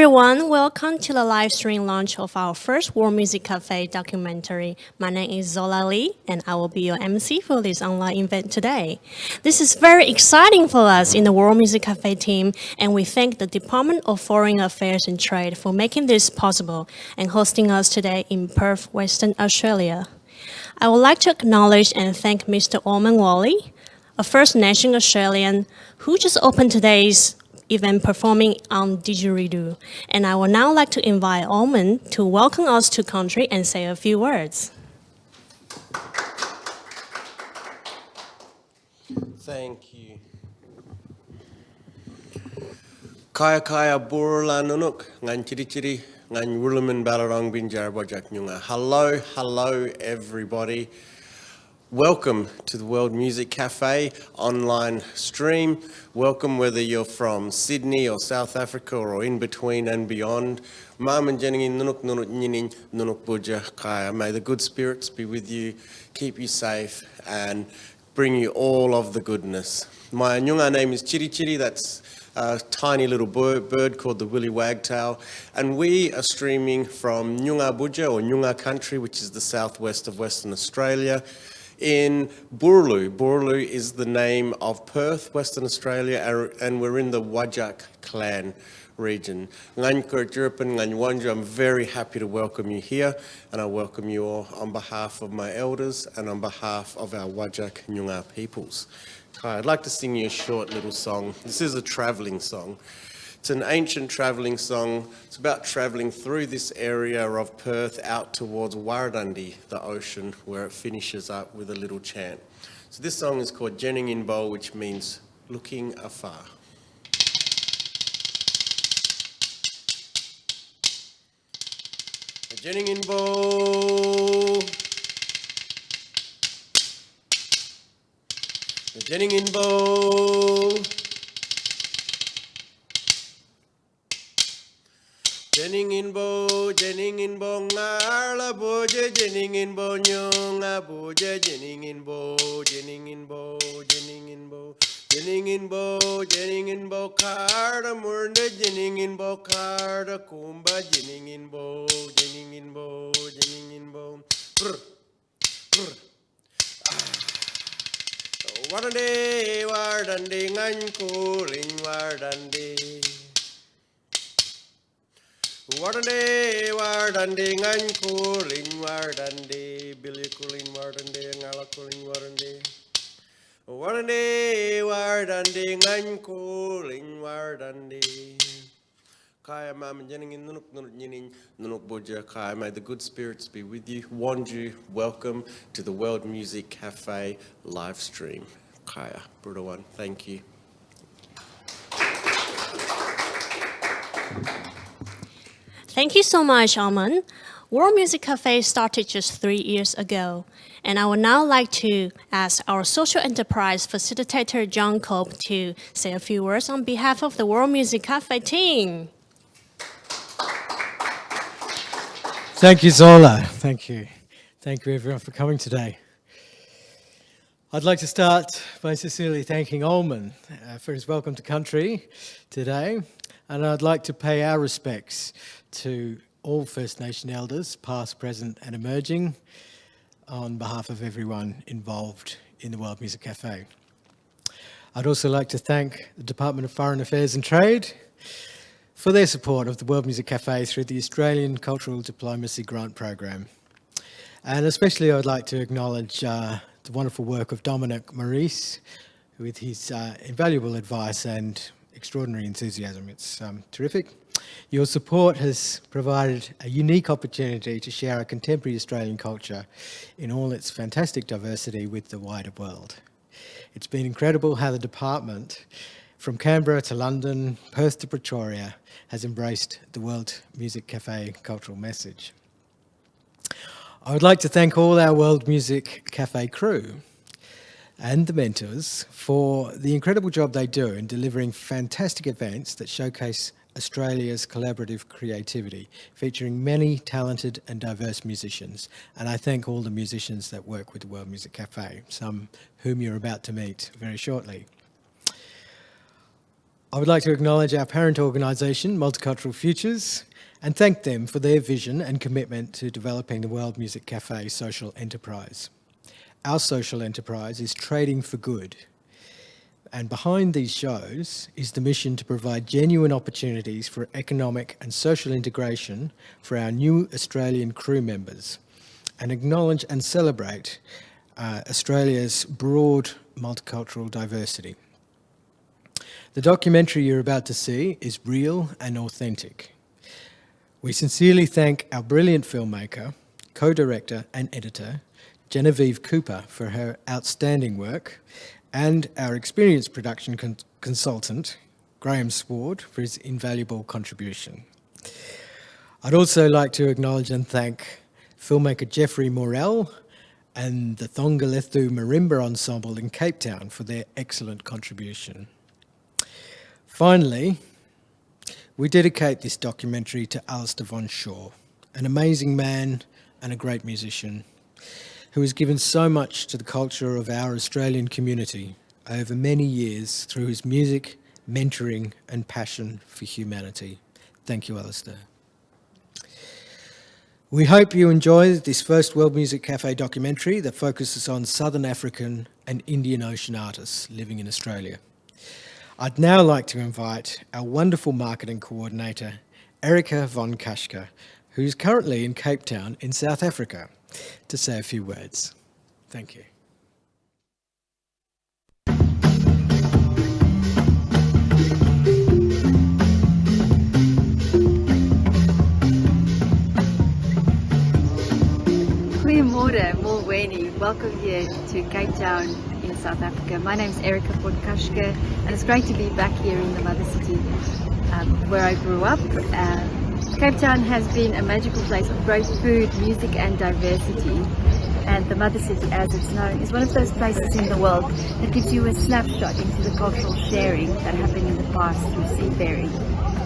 everyone, welcome to the live stream launch of our first World Music Cafe documentary. My name is Zola Lee and I will be your MC for this online event today. This is very exciting for us in the World Music Cafe team, and we thank the Department of Foreign Affairs and Trade for making this possible and hosting us today in Perth, Western Australia. I would like to acknowledge and thank Mr. Olman Walley, a First Nation Australian who just opened today's event performing on didgeridoo. And I would now like to invite Olman to welcome us to country and say a few words. Thank you. Kaya kaya burla nunuk ngan chiri chiri ngan wuluman balarong binjar bojak nyunga. Hello everybody. Welcome to the World Music Cafe online stream. Welcome whether you're from Sydney or South Africa or in between and beyond. Maman jeningin nunuk nunuk nyinin nunuk buja kaya. May the good spirits be with you, keep you safe and bring you all of the goodness. My Nyunga name is Chiri Chiri, that's a tiny little bird called the willy wagtail, and we are streaming from Nyunga Buja or Nyunga country, which is the southwest of Western Australia, in Boorloo. Boorloo is the name of Perth, Western Australia, and we're in the Wajak clan region. I'm very happy to welcome you here, and I welcome you all on behalf of my elders and on behalf of our Wajak Nyunga peoples. I'd like to sing you a short little song. This is a travelling song. It's an ancient travelling song. It's about travelling through this area of Perth out towards Warrandundy, the ocean, where it finishes up with a little chant. So this song is called Jenning in Bowl, which means looking afar. Jenning in Bowl. Jenning in Bowl. Jenning in Bo, Ngarla Boja, Jenning in Bo, Nyunga Boja, Jenning in Bo, Jenning in Bo, Jenning in Bo, Jenning in Bo, Jenning in Bo, Karda Murnda, Jenning in Bo, Karda Kumba, Jenning in Bo, Jenning in Bo, Jenning in Bo. Warande, Wardande, Ngankuling, Wardande. Wardande, Wardande, Ngankuling, Wardande, Billy Cooling, Wardande, Ngala Cooling, Wardande. Wardande, Wardande, Ngankuling, Wardande. Kaya Mama Jenning in Nunuk Nunuk Yinin, Nunuk Boja Kaya. May the good spirits be with you. Wanju, welcome to the World Music Cafe live stream. Kaya, Buddha One, thank you. Thank you so much, Olman. World Music Cafe started just 3 years ago, and I would now like to ask our social enterprise facilitator, John Cope, to say a few words on behalf of the World Music Cafe team. Thank you, Zola. Thank you. Thank you, everyone, for coming today. I'd like to start by sincerely thanking Olman for his welcome to country today, and I'd like to pay our respects to all First Nation elders, past, present and emerging, on behalf of everyone involved in the World Music Cafe. I'd also like to thank the Department of Foreign Affairs and Trade for their support of the World Music Cafe through the Australian Cultural Diplomacy Grant Program. And especially I'd like to acknowledge the wonderful work of Dominic Maurice with his invaluable advice and extraordinary enthusiasm. It's terrific. Your support has provided a unique opportunity to share our contemporary Australian culture in all its fantastic diversity with the wider world. It's been incredible how the department, from Canberra to London, Perth to Pretoria, has embraced the World Music Cafe cultural message. I would like to thank all our World Music Cafe crew and the mentors for the incredible job they do in delivering fantastic events that showcase Australia's collaborative creativity, featuring many talented and diverse musicians. And I thank all the musicians that work with the World Music Cafe, some whom you're about to meet very shortly. I would like to acknowledge our parent organisation, Multicultural Futures, and thank them for their vision and commitment to developing the World Music Cafe social enterprise. Our social enterprise is trading for good, and behind these shows is the mission to provide genuine opportunities for economic and social integration for our new Australian crew members, and acknowledge and celebrate Australia's broad multicultural diversity. The documentary you're about to see is real and authentic. We sincerely thank our brilliant filmmaker, co-director and editor, Genevieve Cooper, for her outstanding work, and our experienced production consultant, Graham Sward, for his invaluable contribution. I'd also like to acknowledge and thank filmmaker Jeffrey Morell and the Thongalethu Marimba Ensemble in Cape Town for their excellent contribution. Finally, we dedicate this documentary to Alistair Von Shaw, an amazing man and a great musician who has given so much to the culture of our Australian community over many years through his music, mentoring and passion for humanity. Thank you, Alistair. We hope you enjoy this first World Music Cafe documentary that focuses on Southern African and Indian Ocean artists living in Australia. I'd now like to invite our wonderful marketing coordinator, Erika von Kaschke, who's currently in Cape Town in South Africa, to say a few words. Thank you. Goeiemorgen, Molweni. Welcome here to Cape Town in South Africa. My name is Erika von Kaschke, and it's great to be back here in the mother city where I grew up. Cape Town has been a magical place of great food, music and diversity, and the mother city, as it's known, is one of those places in the world that gives you a snapshot into the cultural sharing that happened in the past through seafaring.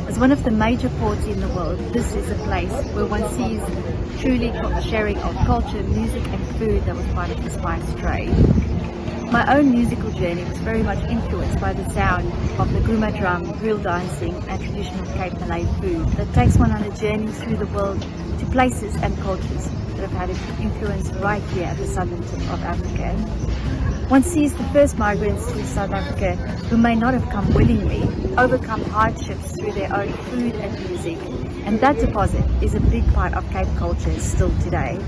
As one of the major ports in the world, this is a place where one sees truly sharing of culture, music and food that was part of the spice trade. My own musical journey was very much influenced by the sound of the Guma drum, reel dancing and traditional Cape Malay food that takes one on a journey through the world to places and cultures that have had an influence right here at the southern tip of Africa. One sees the first migrants to South Africa who may not have come willingly, overcome hardships through their own food and music, and that deposit is a big part of Cape culture still today.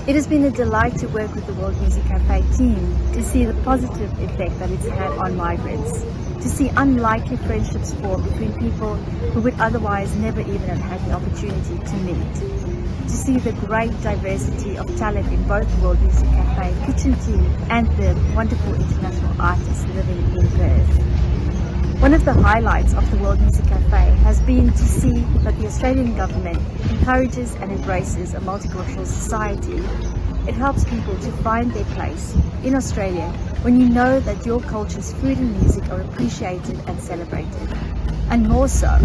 It has been a delight to work with the World Music Cafe team to see the positive effect that it's had on migrants, to see unlikely friendships form between people who would otherwise never even have had the opportunity to meet, to see the great diversity of talent in both the World Music Cafe kitchen team and the wonderful international artists living in Perth. One of the highlights of the World Music Cafe has been to see that the Australian government encourages and embraces a multicultural society. It helps people to find their place in Australia when you know that your culture's food and music are appreciated and celebrated. And more so,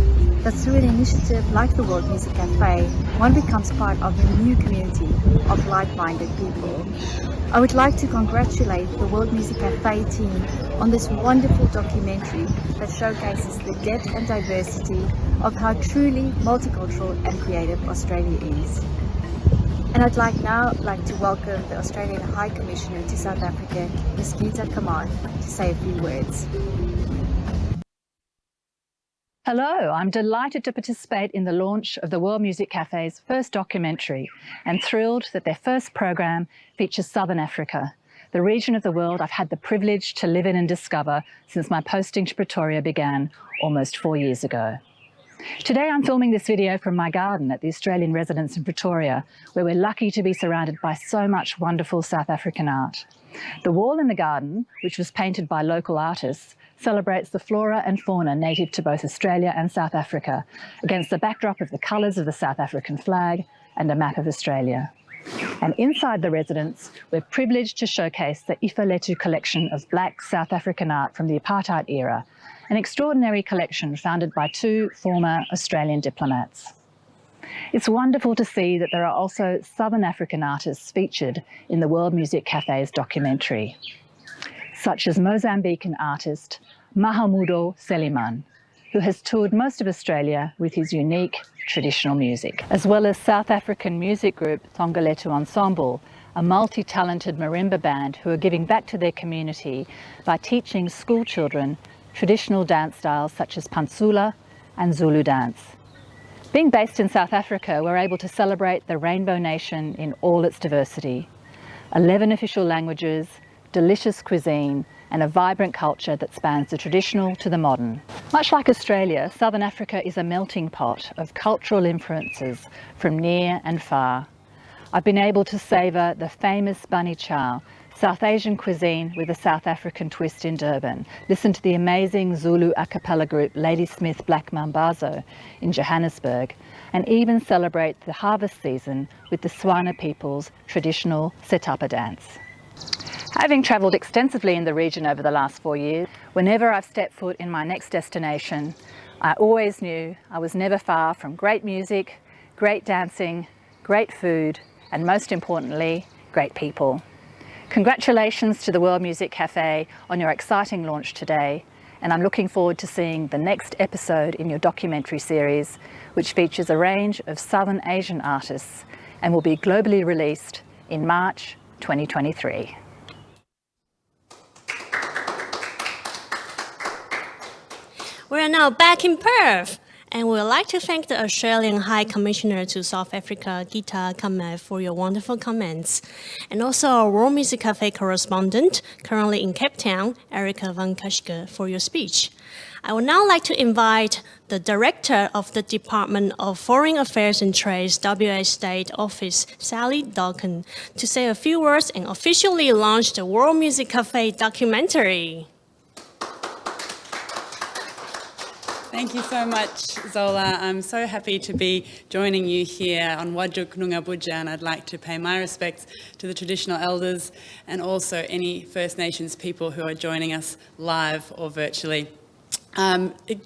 that through an initiative like the World Music Cafe, one becomes part of a new community of like-minded people. I would like to congratulate the World Music Cafe team on this wonderful documentary that showcases the depth and diversity of how truly multicultural and creative Australia is. And I'd like to welcome the Australian High Commissioner to South Africa, Ms. Gita Kamath, to say a few words. Hello, I'm delighted to participate in the launch of the World Music Cafe's first documentary and thrilled that their first program features Southern Africa, the region of the world I've had the privilege to live in and discover since my posting to Pretoria began almost 4 years ago. Today I'm filming this video from my garden at the Australian residence in Pretoria, where we're lucky to be surrounded by so much wonderful South African art. The wall in the garden, which was painted by local artists, celebrates the flora and fauna native to both Australia and South Africa against the backdrop of the colours of the South African flag and a map of Australia. And inside the residence, we're privileged to showcase the Ifaletu collection of Black South African art from the apartheid era, an extraordinary collection founded by 2 former Australian diplomats. It's wonderful to see that there are also Southern African artists featured in the World Music Cafe's documentary, such as Mozambican artist Mahamudo Seliman, who has toured most of Australia with his unique traditional music, as well as South African music group Thongaletu Ensemble, a multi-talented marimba band who are giving back to their community by teaching school children traditional dance styles such as Pansula and Zulu dance. Being based in South Africa, we're able to celebrate the Rainbow Nation in all its diversity. 11 official languages, delicious cuisine, and a vibrant culture that spans the traditional to the modern. Much like Australia, Southern Africa is a melting pot of cultural influences from near and far. I've been able to savour the famous Bunny Chow, South Asian cuisine with a South African twist in Durban, listen to the amazing Zulu a cappella group Ladysmith Black Mambazo in Johannesburg, and even celebrate the harvest season with the Swana people's traditional setapa dance. Having travelled extensively in the region over the last 4 years, whenever I've stepped foot in my next destination, I always knew I was never far from great music, great dancing, great food, and most importantly, great people. Congratulations to the World Music Café on your exciting launch today, and I'm looking forward to seeing the next episode in your documentary series, which features a range of Southern Asian artists and will be globally released in March 2023. We are now back in Perth, and we would like to thank the Australian High Commissioner to South Africa, Gita, Kamath, for your wonderful comments, and also our World Music Café correspondent, currently in Cape Town, Erika van Kaschke, for your speech. I would now like to invite the Director of the Department of Foreign Affairs and Trade, WA State Office, Sally Dawkins, to say a few words and officially launch the World Music Café documentary. Thank you so much, Zola. I'm so happy to be joining you here on Wajuk Nungabuja, and I'd like to pay my respects to the traditional elders and also any First Nations people who are joining us live or virtually.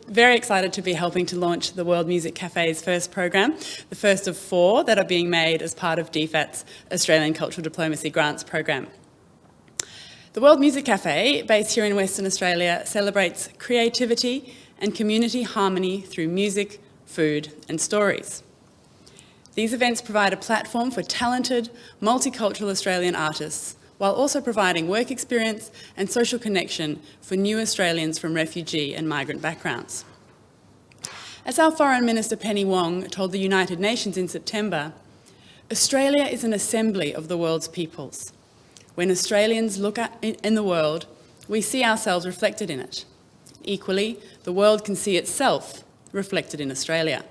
Very excited to be helping to launch the World Music Café's first program, the first of 4 that are being made as part of DFAT's Australian Cultural Diplomacy Grants program. The World Music Café, based here in Western Australia, celebrates creativity and community harmony through music, food and stories. These events provide a platform for talented, multicultural Australian artists, while also providing work experience and social connection for new Australians from refugee and migrant backgrounds. As our Foreign Minister Penny Wong told the United Nations in September, Australia is an assembly of the world's peoples. When Australians look in the world, we see ourselves reflected in it. Equally, the world can see itself reflected in Australia.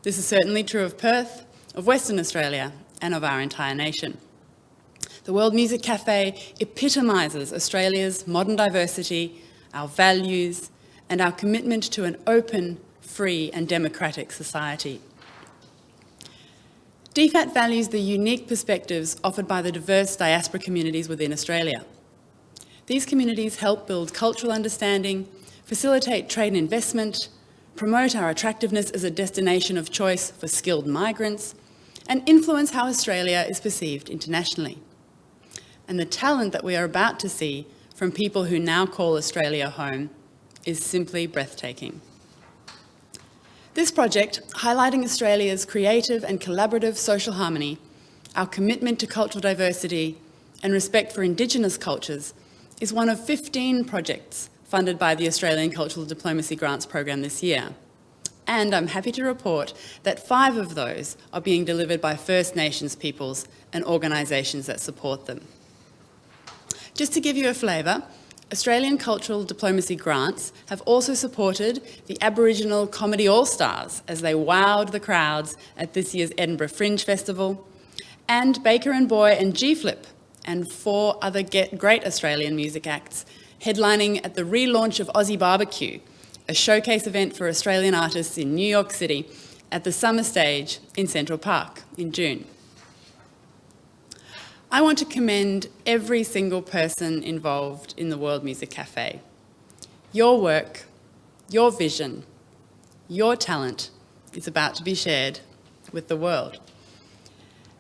This is certainly true of Perth, of Western Australia, and of our entire nation. The World Music Café epitomises Australia's modern diversity, our values, and our commitment to an open, free, and democratic society. DFAT values the unique perspectives offered by the diverse diaspora communities within Australia. These communities help build cultural understanding, facilitate trade and investment, promote our attractiveness as a destination of choice for skilled migrants, and influence how Australia is perceived internationally. And the talent that we are about to see from people who now call Australia home is simply breathtaking. This project, highlighting Australia's creative and collaborative social harmony, our commitment to cultural diversity and respect for Indigenous cultures, is one of 15 projects funded by the Australian Cultural Diplomacy Grants program this year. And I'm happy to report that 5 of those are being delivered by First Nations peoples and organisations that support them. Just to give you a flavour, Australian Cultural Diplomacy Grants have also supported the Aboriginal Comedy All-Stars as they wowed the crowds at this year's Edinburgh Fringe Festival, and Baker and Boy and G-Flip and 4 other great Australian music acts headlining at the relaunch of Aussie Barbecue, a showcase event for Australian artists in New York City at the Summer Stage in Central Park in June. I want to commend every single person involved in the World Music Café. Your work, your vision, your talent is about to be shared with the world.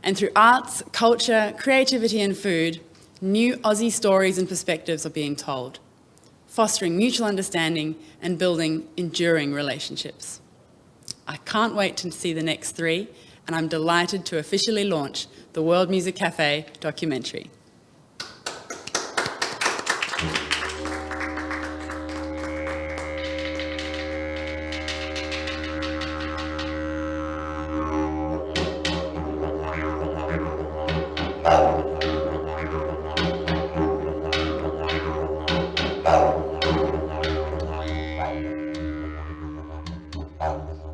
And through arts, culture, creativity and food, new Aussie stories and perspectives are being told. fostering mutual understanding and building enduring relationships. I can't wait to see the next 3, and I'm delighted to officially launch the World Music Café documentary. Thank you.